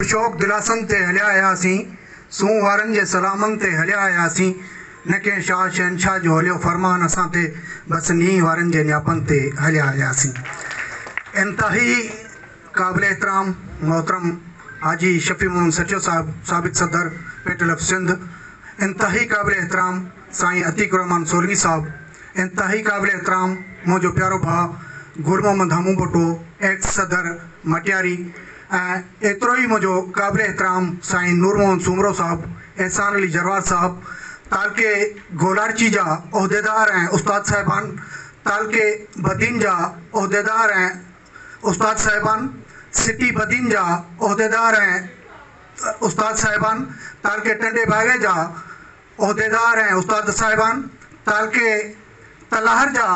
शौक़ दिलासन ते हलिया आयासीं, सूं वारनि जे सलामनि ते हलिया आयासीं, न कंहिं शाह शहनशाह जो हलियो फरमान असां ते, बसि नींहं वारनि जे नियापनि ते हलिया आयासीं। इंतहाई क़ाबिल एहतराम मोहतरम हाजी शफ़ी मोहम्मद सचो साहब, साबिक़ सदर पेटल ऑफ सिंध। इंतहाई क़ाबिल एहतराम साईं अतीक रहमान सोलवी साहब। इंतहाई क़ाबिल एहतराम मुंहिंजो प्यारो भाउ गुल मोहम्मद हमू भुट्टो, एक्स सदर मटियारी। ऐं एतिरो ई मुंहिंजो क़ाबिल एहतराम साईं नूर मोहम्मद सूमरो साहब, एहसान अली जरवार साहब, तालके गोलारची जा उहिदेदार ऐं उस्ताद साहिबान, तालके बदीन जा उहिदेदार ऐं उस्ताद साहिबान, सिटी बदीन जा उहिदेदार ऐं उस्ताद साहिबान, तालके टंडे बागे जा उहिदेदार ऐं उस्ताद साहिबान, तालके तलाहर जा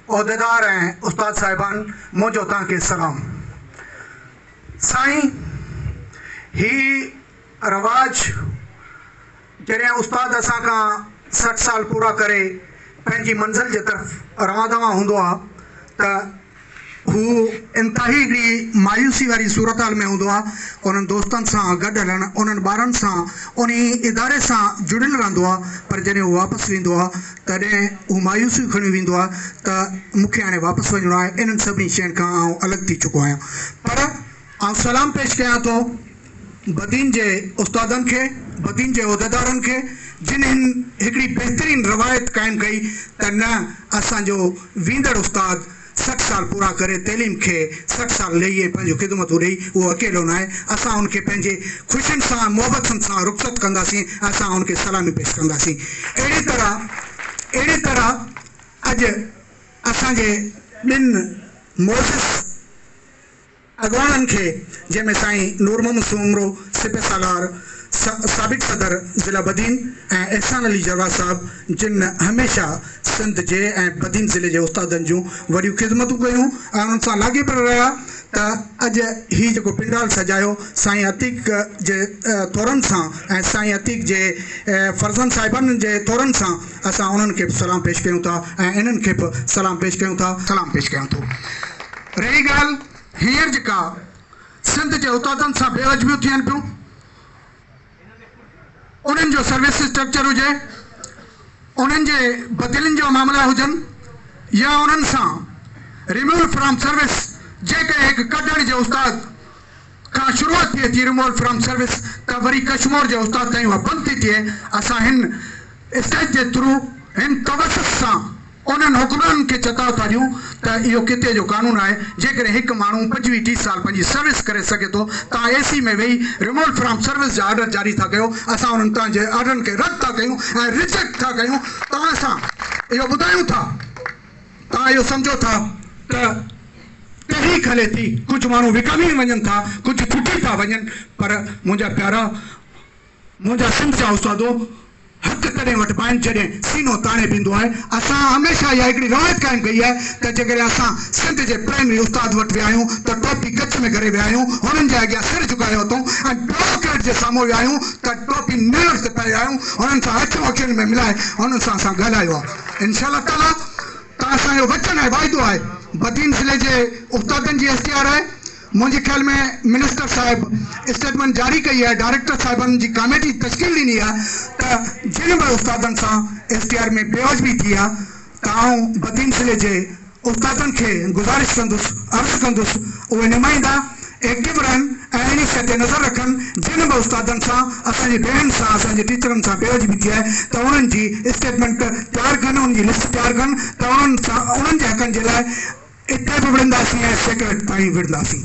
उहिदेदार ऐं उस्ताद साहिबान, मुंहिंजो तव्हांखे सलाम। साईं, ही रवाज जॾहिं उस्ताद असां खां 60 साल पूरा करे पंहिंजी मंज़िल जे तरफ़ रवां हूंदो आहे त हू इंतहाई हिकिड़ी मायूसी वारी सूरत हाल में हूंदो आहे। उन्हनि दोस्तनि सां गॾु हलणु, उन्हनि ॿारनि सां, उन इदारे सां जुड़ियलु रहंदो आहे, पर जॾहिं हू वापसि वेंदो आहे तॾहिं हू मायूसी खणी वेंदो आहे त मूंखे हाणे वापसि वञिणो आहे, इन्हनि सभिनी शयुनि खां आउं अलॻि थी चुको आहियां। पर आउं सलाम पेश कयां थो बदीन जे उस्तादनि खे, बदीन जे उहिदेदारनि खे, जिन्हनि हिकिड़ी बहितरीन रवायत क़ाइमु कई त न असांजो वींदड़ उस्ताद 60 साल पूरा करे तइलीम खे 60 साल लही पंहिंजो ख़िदमतूं ॾेई उहो अकेलो न आहे। असां उनखे पंहिंजे ख़ुशियुनि सां मुहबतनि सां रुख़सत कंदासीं, असां उनखे सलामी पेश कंदासीं। अहिड़ी तरह अॼु असांजे ॿिनि मोज़िज़ अॻवाननि खे, जंहिंमें साईं नूर मोहम्मद सूमरो सिपह सालार, साबिक़ सदर ज़िला बदीन, ऐं एहसान अली जरवार साहब, जिन हमेशह सिंध जे ऐं बदीन ज़िले जे उस्तादनि जूं वॾियूं ख़िदमतूं कयूं ऐं उन्हनि सां लाॻेपियल रहिया, त अॼु हीउ जेको पिंडाल सजायो साईं अतीक जे थोरनि सां ऐं साईं अतीक जे फर्ज़नि साहिबनि जे थोरनि सां असां उन्हनि खे बि सलाम पेश कयूं था ऐं इन्हनि खे बि सलाम पेश कयूं था, सलाम पेश कयूं था। रही ॻाल्हि हींअर जेका सिंध जे उस्तादनि सां बेवजबियूं थियनि पियूं, उन्हनि जो सर्विस स्ट्रक्चर हुजे, उन्हनि जे बदिलनि जो मामला हुजनि, या उन्हनि सां रिमूवल फ्रॉम सर्विस, जेके हिकु कढण जे उस्ताद खां शुरूआत थिए थी रिमूवल फ्रॉम सर्विस, त वरी कश्मीर जे उस्ताद ताईं उहा बंदि थी थिए। असां हिन स्टेज जे थ्रू, हिन तवसत सां उन्हनि हुकुमराननि खे चेताव था ॾियूं त इहो किते जो कानून आहे, जेकॾहिं हिकु माण्हू 25-30 साल पंहिंजी सर्विस करे सघे थो, तव्हां AC में वेही रिमूवल फ्रॉम सर्विस जा ऑर्डर जारी था कयो, असां उन्हनि तव्हांजे ऑर्डरनि खे रद्द था कयूं ऐं रिजेक्ट था कयूं। तव्हां सां इहो ॿुधायूं था, तव्हां इहो सम्झो था त तहरीक हले थी, कुझु माण्हू विकामी वञनि था, कुझु छुटी था वञनि, पर मुंहिंजा प्यारा, मुंहिंजा सिंध जा उस्तादो, हक़ तॾहिं वटि पाइनि जॾहिं सीनो ताणे पींदो आहे। असां हमेशह इहा हिकिड़ी रवायत क़ाइमु कई आहे त जेकॾहिं असां सिंध जे प्राइमरी उस्ताद वटि विया आहियूं त टोपी कच्छ में करे विया आहियूं, हुननि जे अॻियां सिर झुकायो अथऊं, ऐं ब्यूरोक्रेट जे साम्हूं विया आहियूं त टोपी नेर ते पाए आहियूं, हुननि सां अखियूं अखियुनि में मिलाए हुननि सां असां ॻाल्हायो आहे। इंशाअल्लाह ताला त असांजो वचन आहे, वाइदो आहे। बदीन ज़िले जे उस्तादनि जी STR आहे, मुंहिंजे ख़्याल में मिनिस्टर साहिब स्टेटमेंट जारी कई आहे, डायरेक्टर साहिबनि जी कमेटी तश्कील ॾिनी आहे त जिन बि उस्तादनि सां STR में बेवजबी थी आहे, त आउं बदीन ज़िले जे उस्तादनि खे गुज़ारिश कंदुसि, अर्ज़ु कंदुसि, उहे नुमाइंदा एक्टिव रहनि ऐं इन शइ ते नज़र रखनि, जिन बि उस्तादनि सां, असांजी भेणुनि सां, असांजे टीचरनि सां बेवजबी थी आहे, त उन्हनि जी स्टेटमेंट तयारु कनि, उनजी लिस्ट तयारु कनि, त उन्हनि जे हक़नि जे लाइ इते बि विढ़ंदासीं ऐं सेक्रेट ताईं विढ़ंदासीं।